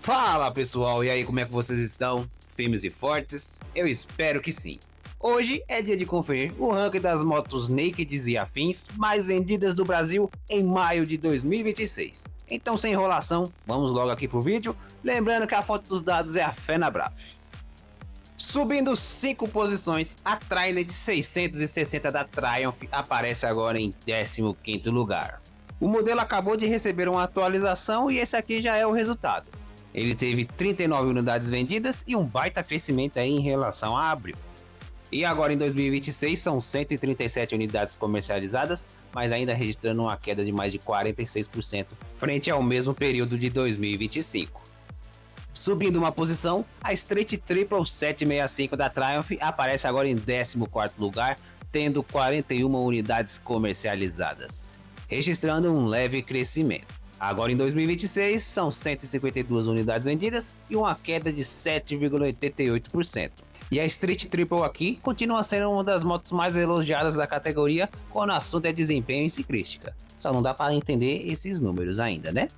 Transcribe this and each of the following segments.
Fala pessoal, e aí, como é que vocês estão? Firmes e fortes? Eu espero que sim. Hoje é dia de conferir o ranking das motos nakeds e afins mais vendidas do Brasil em maio de 2026. Então, sem enrolação, vamos logo aqui pro vídeo, lembrando que a foto dos dados é a fé na Brave. Subindo 5 posições, a Trident 660 da Triumph aparece agora em 15º lugar. O modelo acabou de receber uma atualização e esse aqui já é o resultado. Ele teve 39 unidades vendidas e um baita crescimento aí em relação a abril. E agora em 2026 são 137 unidades comercializadas, mas ainda registrando uma queda de mais de 46% frente ao mesmo período de 2025. Subindo uma posição, a Street Triple 765 da Triumph aparece agora em 14º lugar, tendo 41 unidades comercializadas, registrando um leve crescimento. Agora em 2026 são 152 unidades vendidas e uma queda de 7,88%. E a Street Triple aqui continua sendo uma das motos mais elogiadas da categoria quando o assunto é desempenho em ciclística. Só não dá para entender esses números ainda, né?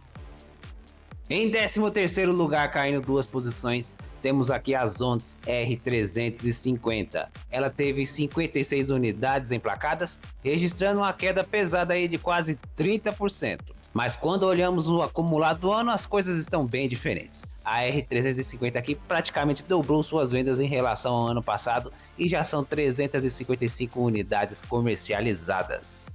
Em 13º lugar, caindo 2 posições, temos aqui a Zontes R350. Ela teve 56 unidades emplacadas, registrando uma queda pesada aí de quase 30%. Mas quando olhamos o acumulado do ano, as coisas estão bem diferentes. A R350 aqui praticamente dobrou suas vendas em relação ao ano passado e já são 355 unidades comercializadas.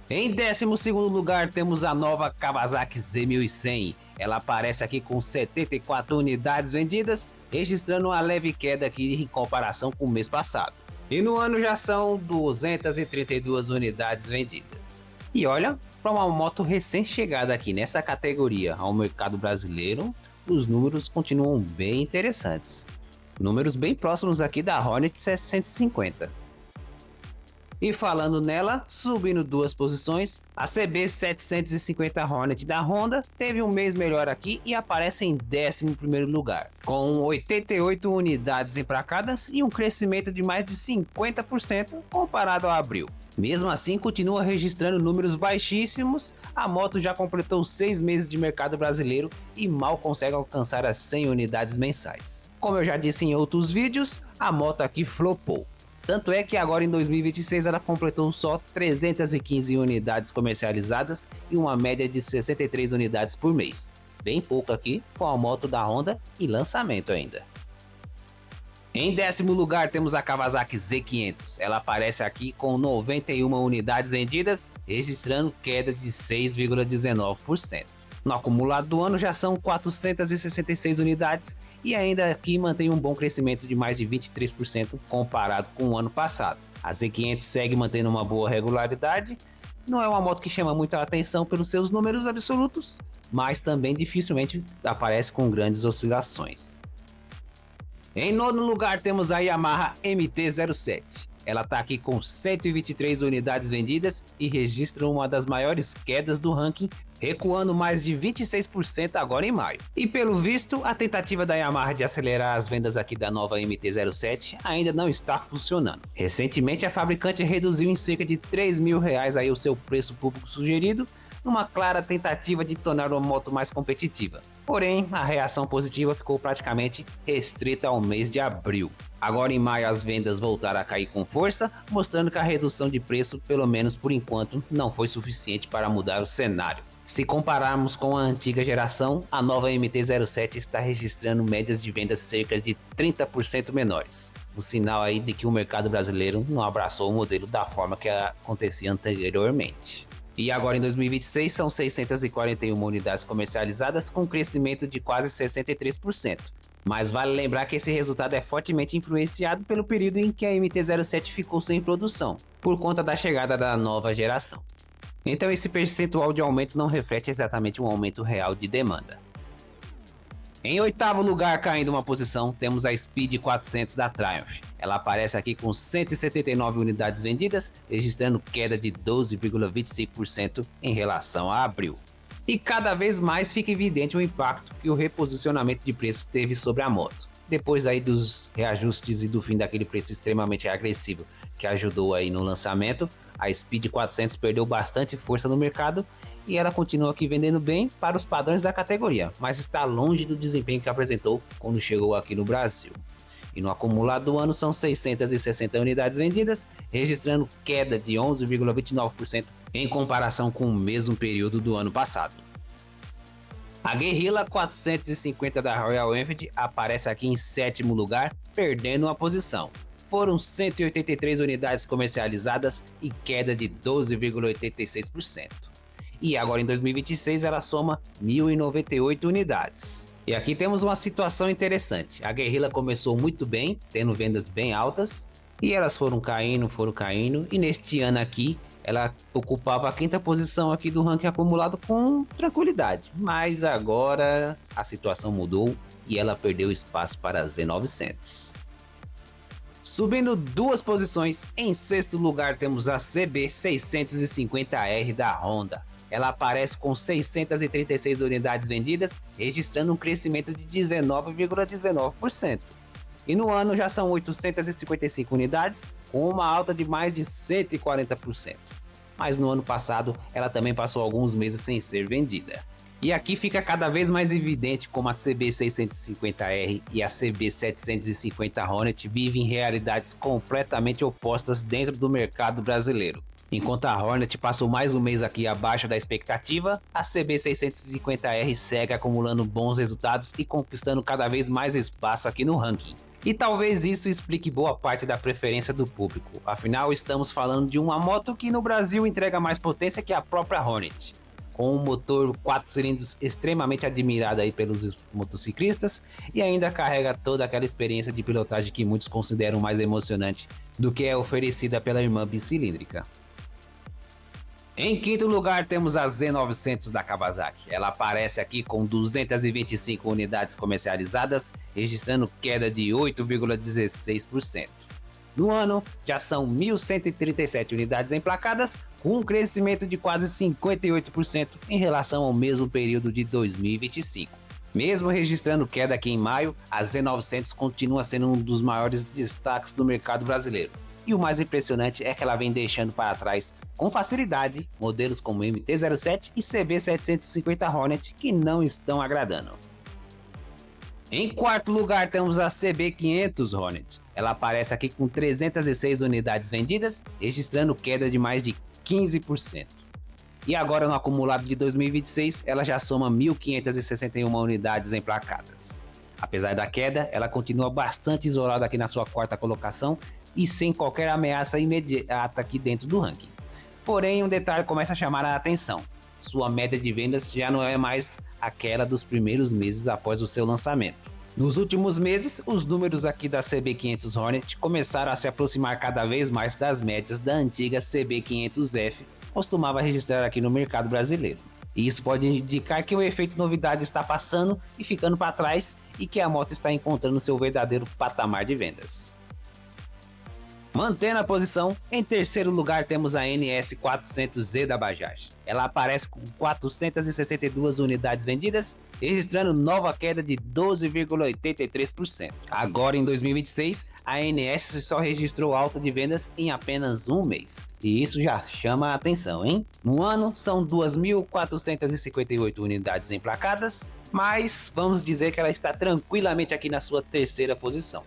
Em 12º lugar temos a nova Kawasaki Z1100. Ela aparece aqui com 74 unidades vendidas, registrando uma leve queda aqui em comparação com o mês passado. E no ano já são 232 unidades vendidas. E olha, para uma moto recém-chegada aqui nessa categoria ao mercado brasileiro, os números continuam bem interessantes. Números bem próximos aqui da Hornet 750. E falando nela, subindo 2 posições, a CB 750 Hornet da Honda teve um mês melhor aqui e aparece em 11º lugar, com 88 unidades emplacadas e um crescimento de mais de 50% comparado a abril. Mesmo assim, continua registrando números baixíssimos, a moto já completou 6 meses de mercado brasileiro e mal consegue alcançar as 100 unidades mensais. Como eu já disse em outros vídeos, a moto aqui flopou. Tanto é que agora em 2026 ela completou só 315 unidades comercializadas e uma média de 63 unidades por mês. Bem pouco aqui com a moto da Honda e lançamento ainda. Em 10º lugar temos a Kawasaki Z500, ela aparece aqui com 91 unidades vendidas, registrando queda de 6,19%. No acumulado do ano já são 466 unidades e ainda aqui mantém um bom crescimento de mais de 23% comparado com o ano passado. A Z500 segue mantendo uma boa regularidade, não é uma moto que chama muita atenção pelos seus números absolutos, mas também dificilmente aparece com grandes oscilações. Em 9º lugar temos a Yamaha MT-07. Ela está aqui com 123 unidades vendidas e registra uma das maiores quedas do ranking, recuando mais de 26% agora em maio. E pelo visto, a tentativa da Yamaha de acelerar as vendas aqui da nova MT-07 ainda não está funcionando. Recentemente a fabricante reduziu em cerca de R$3.000 aí o seu preço público sugerido, numa clara tentativa de tornar uma moto mais competitiva. Porém, a reação positiva ficou praticamente restrita ao mês de abril. Agora em maio as vendas voltaram a cair com força, mostrando que a redução de preço, pelo menos por enquanto, não foi suficiente para mudar o cenário. Se compararmos com a antiga geração, a nova MT-07 está registrando médias de vendas cerca de 30% menores. Um sinal aí de que o mercado brasileiro não abraçou o modelo da forma que acontecia anteriormente. E agora em 2026 são 641 unidades comercializadas com um crescimento de quase 63%. Mas vale lembrar que esse resultado é fortemente influenciado pelo período em que a MT-07 ficou sem produção, por conta da chegada da nova geração. Então esse percentual de aumento não reflete exatamente um aumento real de demanda. Em 8º lugar, caindo uma posição, temos a Speed 400 da Triumph. Ela aparece aqui com 179 unidades vendidas, registrando queda de 12,25% em relação a abril. E cada vez mais fica evidente o impacto que o reposicionamento de preço teve sobre a moto. Depois aí dos reajustes e do fim daquele preço extremamente agressivo que ajudou aí no lançamento, a Speed 400 perdeu bastante força no mercado e ela continua aqui vendendo bem para os padrões da categoria, mas está longe do desempenho que apresentou quando chegou aqui no Brasil. E no acumulado do ano são 660 unidades vendidas, registrando queda de 11,29% em comparação com o mesmo período do ano passado. A Guerrilla 450 da Royal Enfield aparece aqui em sétimo lugar, perdendo uma posição. Foram 183 unidades comercializadas e queda de 12,86%. E agora em 2026 ela soma 1.098 unidades. E aqui temos uma situação interessante. A Guerrilla começou muito bem, tendo vendas bem altas, e elas foram caindo, e neste ano aqui ela ocupava a quinta posição aqui do ranking acumulado com tranquilidade. Mas agora a situação mudou e ela perdeu espaço para a Z900. Subindo duas posições, em sexto lugar temos a CB650R da Honda. Ela aparece com 636 unidades vendidas, registrando um crescimento de 19,19%. E no ano já são 855 unidades, com uma alta de mais de 140%. Mas no ano passado ela também passou alguns meses sem ser vendida. E aqui fica cada vez mais evidente como a CB650R e a CB750 Hornet vivem realidades completamente opostas dentro do mercado brasileiro. Enquanto a Hornet passou mais um mês aqui abaixo da expectativa, a CB650R segue acumulando bons resultados e conquistando cada vez mais espaço aqui no ranking. E talvez isso explique boa parte da preferência do público, afinal estamos falando de uma moto que no Brasil entrega mais potência que a própria Hornet. Com um motor 4 cilindros extremamente admirado aí pelos motociclistas e ainda carrega toda aquela experiência de pilotagem que muitos consideram mais emocionante do que é oferecida pela irmã bicilíndrica. Em quinto lugar temos a Z900 da Kawasaki. Ela aparece aqui com 225 unidades comercializadas, registrando queda de 8,16%. No ano, já são 1.137 unidades emplacadas, com um crescimento de quase 58% em relação ao mesmo período de 2025. Mesmo registrando queda aqui em maio, a Z900 continua sendo um dos maiores destaques do mercado brasileiro. E o mais impressionante é que ela vem deixando para trás com facilidade modelos como MT-07 e CB750 Hornet que não estão agradando. Em quarto lugar temos a CB500 Hornet. Ela aparece aqui com 306 unidades vendidas, registrando queda de mais de 15%. E agora no acumulado de 2026 ela já soma 1.561 unidades emplacadas. Apesar da queda, ela continua bastante isolada aqui na sua quarta colocação e sem qualquer ameaça imediata aqui dentro do ranking. Porém, um detalhe começa a chamar a atenção. Sua média de vendas já não é mais aquela dos primeiros meses após o seu lançamento. Nos últimos meses, os números aqui da CB500 Hornet começaram a se aproximar cada vez mais das médias da antiga CB500F, costumava registrar aqui no mercado brasileiro. E isso pode indicar que o efeito novidade está passando e ficando para trás e que a moto está encontrando seu verdadeiro patamar de vendas. Mantendo a posição, em terceiro lugar temos a NS400Z da Bajaj. Ela aparece com 462 unidades vendidas, registrando nova queda de 12,83%. Agora em 2026, a NS só registrou alta de vendas em apenas um mês. E isso já chama a atenção, hein? No ano, são 2.458 unidades emplacadas, mas vamos dizer que ela está tranquilamente aqui na sua terceira posição.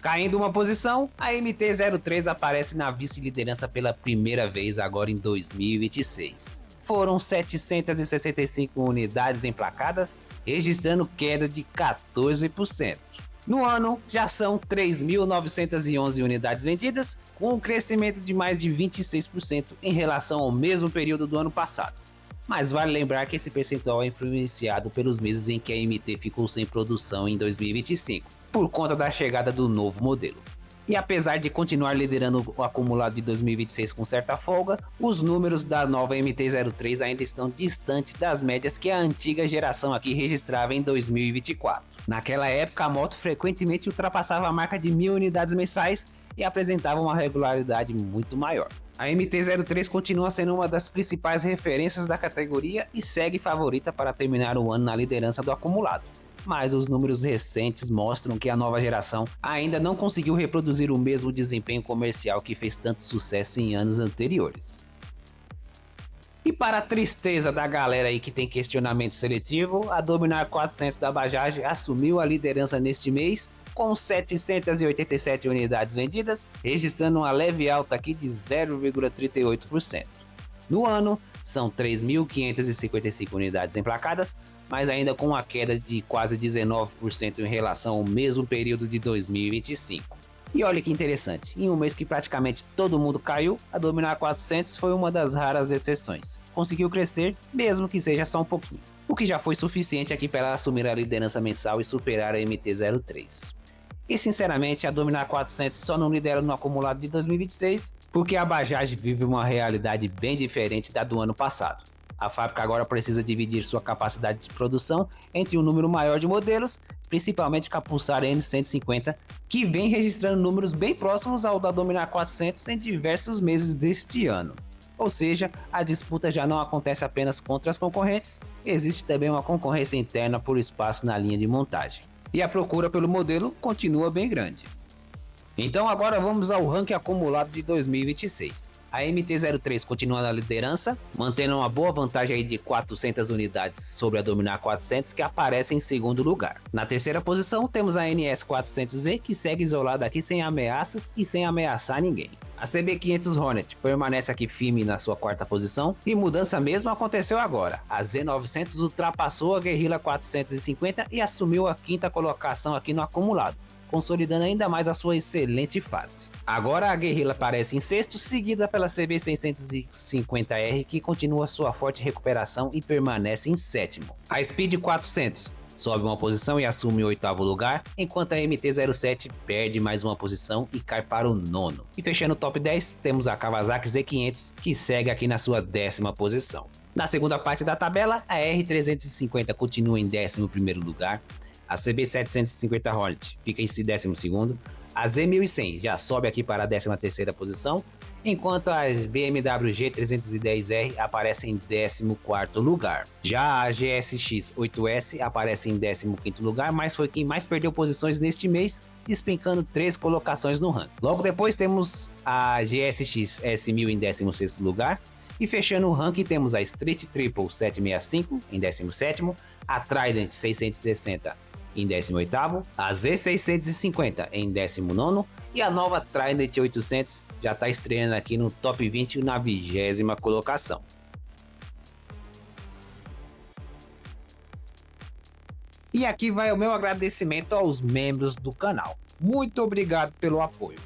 Caindo uma posição, a MT-03 aparece na vice-liderança pela primeira vez agora em 2026. Foram 765 unidades emplacadas, registrando queda de 14%. No ano, já são 3.911 unidades vendidas, com um crescimento de mais de 26% em relação ao mesmo período do ano passado. Mas vale lembrar que esse percentual é influenciado pelos meses em que a MT ficou sem produção em 2025. Por conta da chegada do novo modelo. E apesar de continuar liderando o acumulado de 2026 com certa folga, os números da nova MT-03 ainda estão distantes das médias que a antiga geração aqui registrava em 2024. Naquela época, a moto frequentemente ultrapassava a marca de 1.000 unidades mensais e apresentava uma regularidade muito maior. A MT-03 continua sendo uma das principais referências da categoria e segue favorita para terminar o ano na liderança do acumulado. Mas os números recentes mostram que a nova geração ainda não conseguiu reproduzir o mesmo desempenho comercial que fez tanto sucesso em anos anteriores. E para a tristeza da galera aí que tem questionamento seletivo, a Dominar 400 da Bajaj assumiu a liderança neste mês com 787 unidades vendidas, registrando uma leve alta aqui de 0,38%. No ano, são 3.555 unidades emplacadas, mas ainda com uma queda de quase 19% em relação ao mesmo período de 2025. E olha que interessante, em um mês que praticamente todo mundo caiu, a Dominar 400 foi uma das raras exceções. Conseguiu crescer, mesmo que seja só um pouquinho, o que já foi suficiente aqui para ela assumir a liderança mensal e superar a MT-03. E sinceramente, a Dominar 400 só não lidera no acumulado de 2026, porque a Bajaj vive uma realidade bem diferente da do ano passado. A fábrica agora precisa dividir sua capacidade de produção entre um número maior de modelos, principalmente com a Pulsar N150, que vem registrando números bem próximos ao da Dominar 400 em diversos meses deste ano. Ou seja, a disputa já não acontece apenas contra as concorrentes, existe também uma concorrência interna por espaço na linha de montagem. E a procura pelo modelo continua bem grande. Então agora vamos ao ranking acumulado de 2026. A MT-03 continua na liderança, mantendo uma boa vantagem aí de 400 unidades sobre a Dominar 400, que aparece em segundo lugar. Na terceira posição temos a NS400E, que segue isolada aqui sem ameaças e sem ameaçar ninguém. A CB500 Hornet permanece aqui firme na sua quarta posição, e mudança mesmo aconteceu agora. A Z900 ultrapassou a Guerrilla 450 e assumiu a quinta colocação aqui no acumulado, consolidando ainda mais a sua excelente fase. Agora a Guerrilla aparece em sexto, seguida pela CB650R, que continua sua forte recuperação e permanece em sétimo. A Speed 400 sobe uma posição e assume o oitavo lugar, enquanto a MT-07 perde mais uma posição e cai para o nono. E fechando o top 10, temos a Kawasaki Z500, que segue aqui na sua décima posição. Na segunda parte da tabela, a R350 continua em 11º lugar, a CB750 Hornet fica em 12º, a Z1100 já sobe aqui para a 13ª posição, enquanto a BMW G310R aparece em 14º lugar. Já a GSX 8S aparece em 15º lugar, mas foi quem mais perdeu posições neste mês, despencando 3 colocações no ranking. Logo depois temos a GSX S1000 em 16º lugar, e fechando o ranking temos a Street Triple 765 em 17º, a Trident 660 em 18º, a Z650 em 19º e a nova Trident 800 já está estreando aqui no top 20 na 20ª colocação. E aqui vai o meu agradecimento aos membros do canal. Muito obrigado pelo apoio.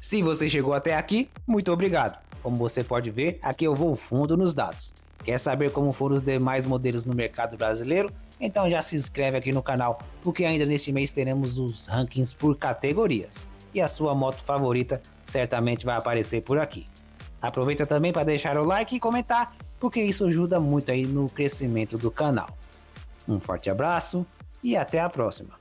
Se você chegou até aqui, muito obrigado. Como você pode ver, aqui eu vou fundo nos dados. Quer saber como foram os demais modelos no mercado brasileiro? Então já se inscreve aqui no canal, porque ainda neste mês teremos os rankings por categorias. E a sua moto favorita certamente vai aparecer por aqui. Aproveita também para deixar o like e comentar, porque isso ajuda muito aí no crescimento do canal. Um forte abraço e até a próxima.